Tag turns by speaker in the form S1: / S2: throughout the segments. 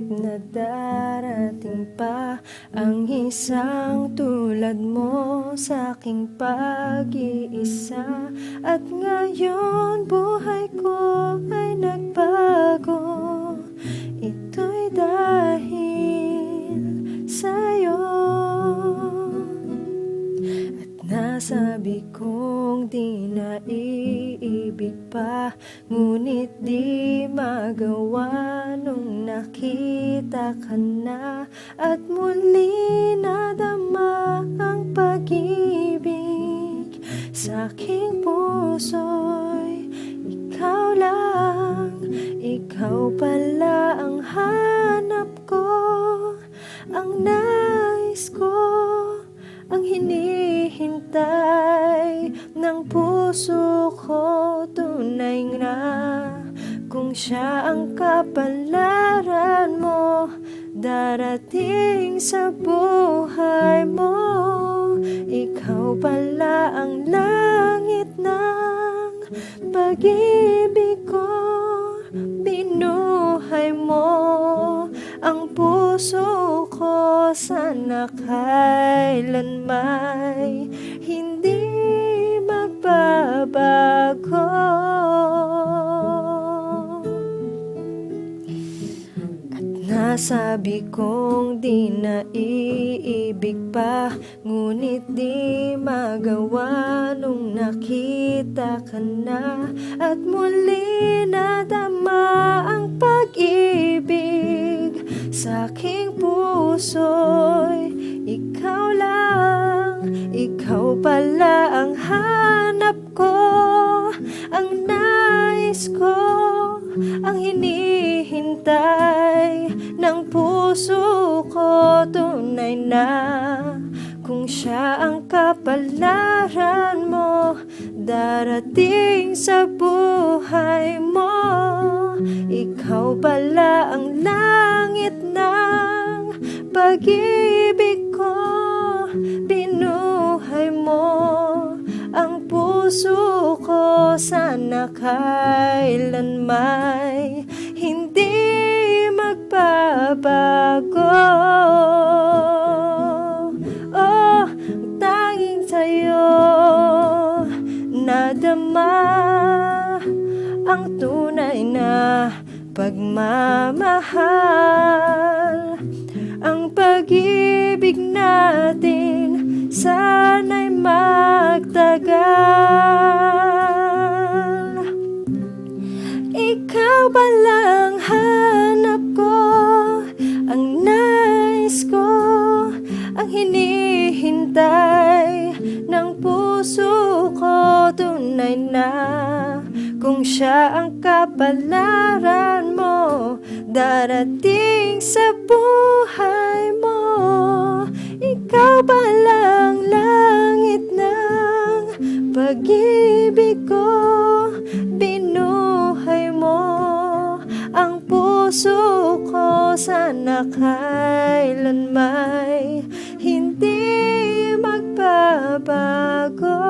S1: na darating pa ang isang tulad mo sa aking pag-iisa. At ngayon buhay ko ay nagbago, ito'y dahil sa'yo. At nasabi kong di na iibig pa, ngunit di magawa nung nakita ka na. At muli nadama ang pag-ibig sa aking puso'y ikaw lang. Ikaw pala ang hanap ko, ang nais ko, ang hinihintay ng puso ko. Tunay na kung siya ang kapalaran mo darating sa buhay mo. Ikaw pala ang langit ng pag-ibig ko. Binuhay mo ang puso ko, sana kailan may hindi magbabago. At nasabi kong di na iibig pa, ngunit di magawa nung nakita ka na. At muli nadama ang pag-ibig sa aking puso'y ikaw lang. Ikaw pala ang hanap ko, ang nais ko, ang hinihintay ng puso ko. Tunay na kung siya ang kapalaran mo darating sa buhay mo. Ikaw pala ang langit ng pag-ibig ko. Binuhay mo ang puso ko, sana kailan may hindi magbabago. Oh, tanging sa'yo nadama ang tunay na pagmamahal. Ang pag-ibig natin sana'y magtagal. Ikaw ba lang hanap ko, ang nais ko, ang hinihintay ng puso ko. Tunay na kung siya ang kapalaran mo darating sa buhay mo. Ikaw ba lang langit ng pag-ibig ko. Binuhay mo ang puso ko, sana kailan may hindi magbabago.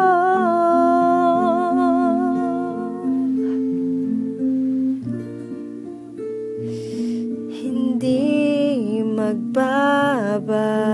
S1: Hindi magbabago.